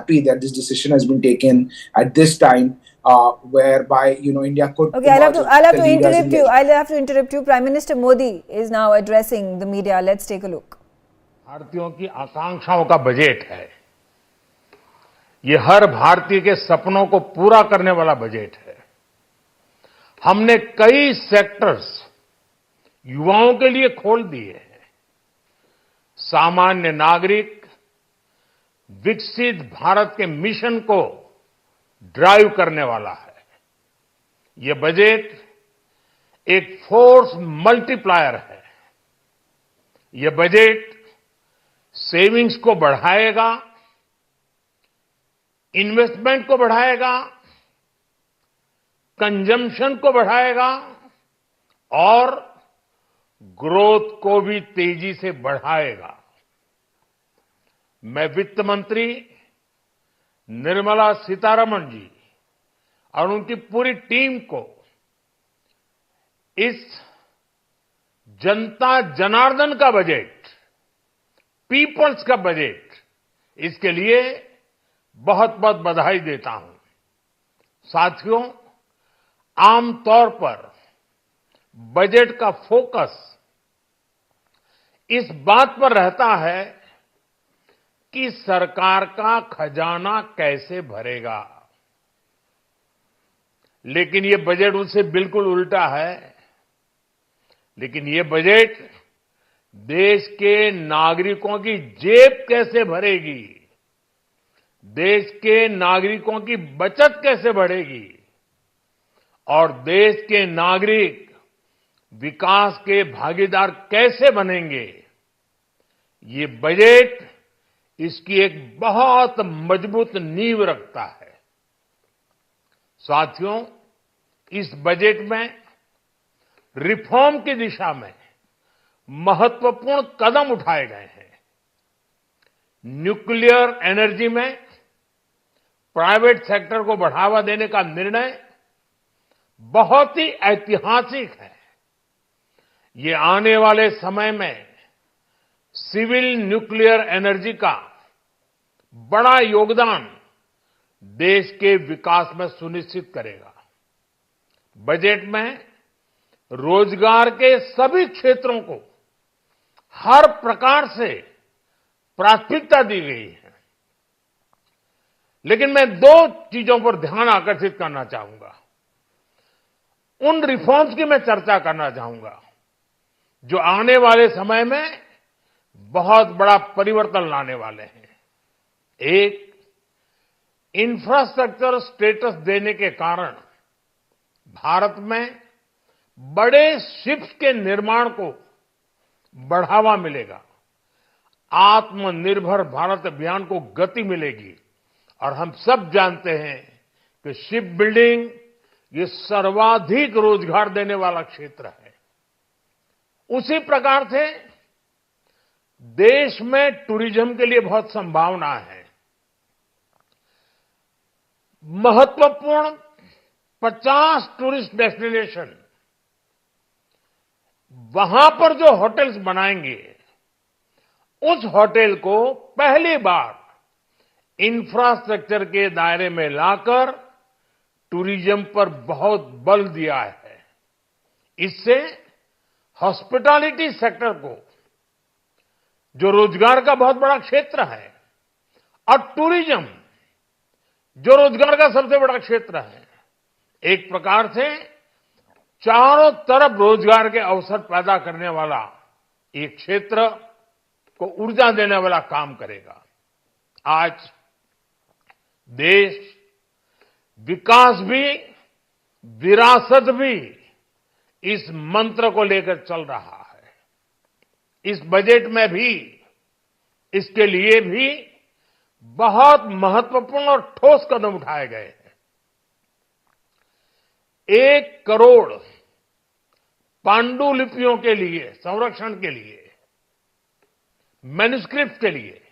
happy that this decision has been taken at this time, whereby India could Okay, I'll have to interrupt you. I'll have to interrupt you. Prime Minister Modi is now addressing the media. Let's take a look. भारतीयों की आकांक्षाओं का budget है। ये हर भारतीय के सपनों को पूरा करने वाला बजट है। हमने कई सेक्टर्स युवाओं के लिए खोल दिए हैं। सामान्य नागरिक विकसित भारत के मिशन को ड्राइव करने वाला है। ये बजट एक फोर्स मल्टीप्लायर है। ये बजट सेविंग्स को बढ़ाएगा, इन्वेस्टमेंट को बढ़ाएगा, कंजम्पशन को बढ़ाएगा और ग्रोथ को भी तेजी से बढ़ाएगा। मैं वित्त मंत्री निर्मला सीतारमण जी और उनकी पूरी टीम को इस जनता जनार्दन का बजट, पीपल्स का बजट, इसके लिए बहुत बहुत बधाई देता हूं। साथियों, आमतौर पर बजट का फोकस इस बात पर रहता है कि सरकार का खजाना कैसे भरेगा, लेकिन ये बजट उससे बिल्कुल उल्टा है। लेकिन ये बजट देश के नागरिकों की जेब कैसे भरेगी, देश के नागरिकों की बचत कैसे बढ़ेगी और देश के नागरिक विकास के भागीदार कैसे बनेंगे, ये बजट इसकी एक बहुत मजबूत नींव रखता है। साथियों, इस बजट में रिफॉर्म की दिशा में महत्वपूर्ण कदम उठाए गए हैं। न्यूक्लियर एनर्जी में प्राइवेट सेक्टर को बढ़ावा देने का निर्णय बहुत ही ऐतिहासिक है। ये आने वाले समय में सिविल न्यूक्लियर एनर्जी का बड़ा योगदान देश के विकास में सुनिश्चित करेगा। बजट में रोजगार के सभी क्षेत्रों को हर प्रकार से प्राथमिकता दी गई है। लेकिन मैं दो चीजों पर ध्यान आकर्षित करना चाहूंगा। उन रिफॉर्म्स की मैं चर्चा करना चाहूंगा जो आने वाले समय में बहुत बड़ा परिवर्तन लाने वाले हैं। एक, इंफ्रास्ट्रक्चर स्टेटस देने के कारण भारत में बड़े शिप्स के निर्माण को बढ़ावा मिलेगा। आत्मनिर्भर भारत अभियान को गति मिलेगी और हम सब जानते हैं कि शिप बिल्डिंग ये सर्वाधिक रोजगार देने वाला क्षेत्र है। उसी प्रकार से देश में टूरिज्म के लिए बहुत संभावना है। महत्वपूर्ण 50 टूरिस्ट डेस्टिनेशन, वहां पर जो होटल्स बनाएंगे, उस होटल को पहली बार इंफ्रास्ट्रक्चर के दायरे में लाकर टूरिज्म पर बहुत बल दिया है। इससे हॉस्पिटैलिटी सेक्टर को, जो रोजगार का बहुत बड़ा क्षेत्र है, और टूरिज्म जो रोजगार का सबसे बड़ा क्षेत्र है, एक प्रकार से चारों तरफ रोजगार के अवसर पैदा करने वाला एक क्षेत्र को ऊर्जा देने वाला काम करेगा। आज देश विकास भी विरासत भी इस मंत्र को लेकर चल रहा है। इस बजट में भी इसके लिए भी बहुत महत्वपूर्ण और ठोस कदम उठाए गए हैं। 1 करोड़ पांडुलिपियों के लिए संरक्षण के लिए, मैन्युस्क्रिप्ट के लिए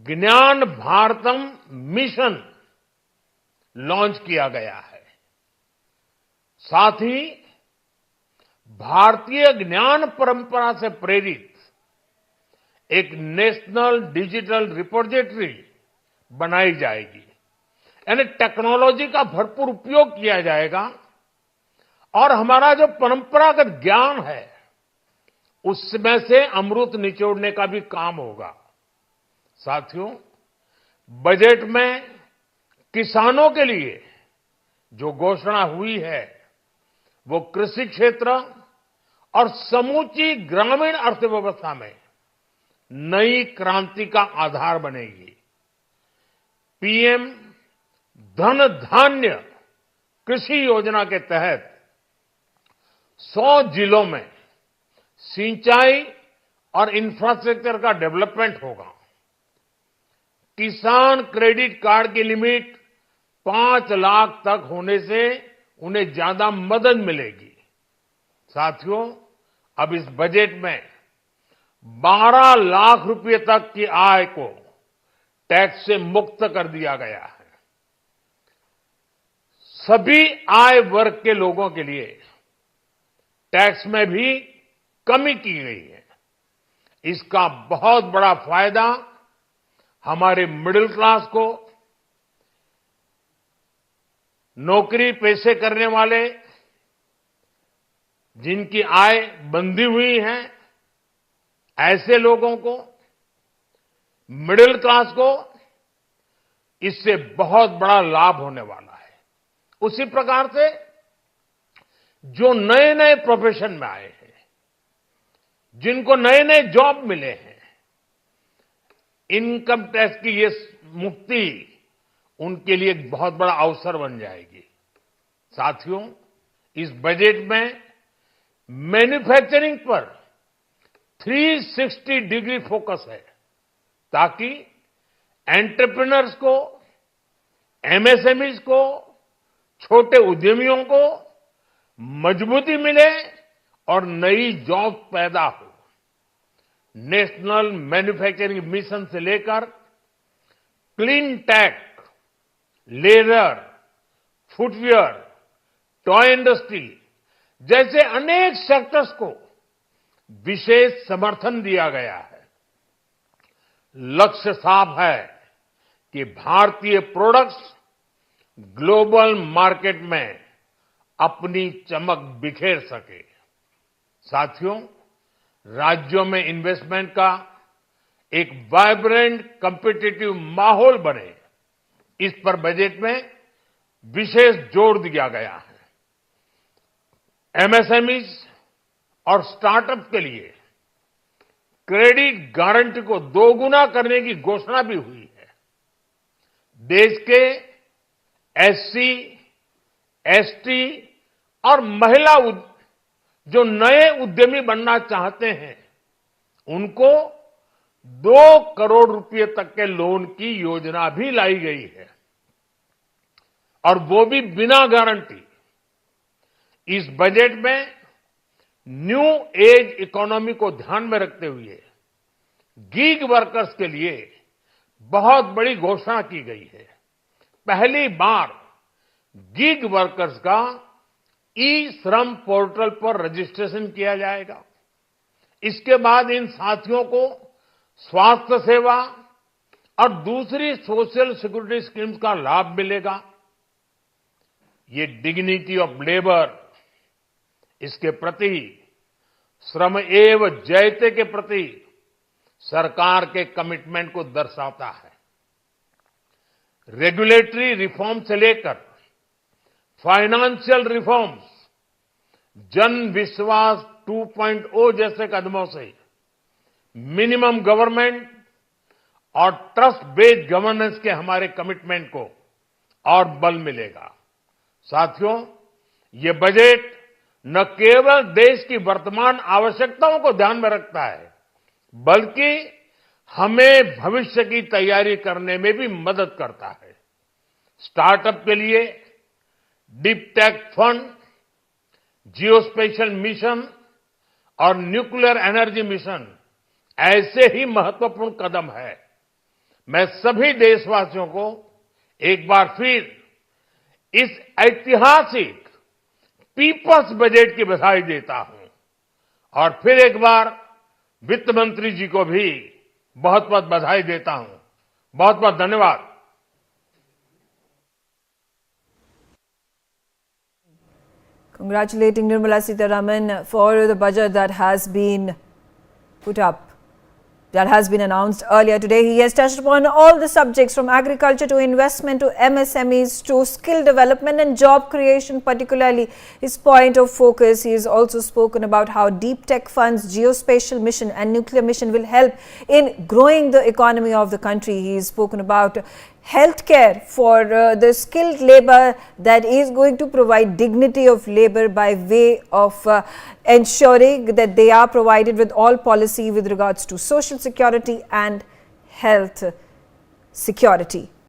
ज्ञान भारतम मिशन लॉन्च किया गया है। साथ ही भारतीय ज्ञान परंपरा से प्रेरित एक नेशनल डिजिटल रिपोजिटरी बनाई जाएगी, यानी टेक्नोलॉजी का भरपूर उपयोग किया जाएगा और हमारा जो परंपरागत ज्ञान है उसमें से अमृत निचोड़ने का भी काम होगा। साथियों, बजट में किसानों के लिए जो घोषणा हुई है वो कृषि क्षेत्र और समूची ग्रामीण अर्थव्यवस्था में नई क्रांति का आधार बनेगी। पीएम धन धान्य कृषि योजना के तहत 100 जिलों में सिंचाई और इंफ्रास्ट्रक्चर का डेवलपमेंट होगा। किसान क्रेडिट कार्ड की लिमिट 5 लाख तक होने से उन्हें ज्यादा मदद मिलेगी। साथियों, अब इस बजट में 12 लाख रुपए तक की आय को टैक्स से मुक्त कर दिया गया है। सभी आय वर्ग के लोगों के लिए टैक्स में भी कमी की गई है। इसका बहुत बड़ा फायदा हमारे मिडिल क्लास को, नौकरी पेशे करने वाले जिनकी आय बंधी हुई है ऐसे लोगों को, मिडिल क्लास को इससे बहुत बड़ा लाभ होने वाला है। उसी प्रकार से जो नए नए प्रोफेशन में आए हैं, जिनको नए नए जॉब मिले हैं, इनकम टैक्स की ये मुक्ति उनके लिए एक बहुत बड़ा अवसर बन जाएगी। साथियों, इस बजट में मैन्युफैक्चरिंग पर 360 डिग्री फोकस है ताकि एंटरप्रेन्योर्स को, एमएसएमईज को, छोटे उद्यमियों को मजबूती मिले और नई जॉब पैदा हो। नेशनल मैन्युफैक्चरिंग मिशन से लेकर clean tech, leather, footwear, toy industry जैसे अनेक सेक्टर्स को विशेष समर्थन दिया गया है। लक्ष्य साफ है कि भारतीय प्रोडक्ट्स ग्लोबल मार्केट में अपनी चमक बिखेर सके। साथियों, राज्यों में इन्वेस्टमेंट का एक वाइब्रेंट कॉम्पिटिटिव माहौल बने, इस पर बजट में विशेष जोर दिया गया है। एमएसएमईज और स्टार्टअप के लिए क्रेडिट गारंटी को दोगुना करने की घोषणा भी हुई है। देश के एससी, एसटी और महिला जो नए उद्यमी बनना चाहते हैं उनको 2 करोड़ रुपए तक के लोन की योजना भी लाई गई है और वो भी बिना गारंटी। इस बजट में न्यू एज इकोनॉमी को ध्यान में रखते हुए गीग वर्कर्स के लिए बहुत बड़ी घोषणा की गई है। पहली बार गीग वर्कर्स का ई श्रम पोर्टल पर रजिस्ट्रेशन किया जाएगा। इसके बाद इन साथियों को स्वास्थ्य सेवा और दूसरी सोशल सिक्योरिटी स्कीम्स का लाभ मिलेगा। ये डिग्निटी ऑफ लेबर, इसके प्रति श्रम एव जयते के प्रति सरकार के कमिटमेंट को दर्शाता है। रेगुलेटरी रिफॉर्म से लेकर फाइनेंशियल रिफॉर्म्स, जन विश्वास 2.0 जैसे कदमों से मिनिमम गवर्नमेंट और ट्रस्ट बेस्ड गवर्नेंस के हमारे कमिटमेंट को और बल मिलेगा। साथियों, ये बजट न केवल देश की वर्तमान आवश्यकताओं को ध्यान में रखता है बल्कि हमें भविष्य की तैयारी करने में भी मदद करता है। स्टार्टअप के लिए deep tech fund, geospatial mission और न्यूक्लियर एनर्जी मिशन ऐसे ही महत्वपूर्ण कदम है। मैं सभी देशवासियों को एक बार फिर इस ऐतिहासिक पीपल्स बजट की बधाई देता हूं और फिर एक बार वित्त मंत्री जी को भी बहुत बहुत बधाई देता हूं। बहुत बहुत धन्यवाद। Congratulating Nirmala Sitharaman for the budget that has been put up, that has been announced earlier today. He has touched upon all the subjects from agriculture to investment to MSMEs to skill development and job creation, particularly his point of focus. He has also spoken about how deep tech funds, geospatial mission and nuclear mission will help in growing the economy of the country. He has spoken about healthcare for the skilled labor that is going to provide dignity of labor by way of ensuring that they are provided with all policy with regards to social security and health security.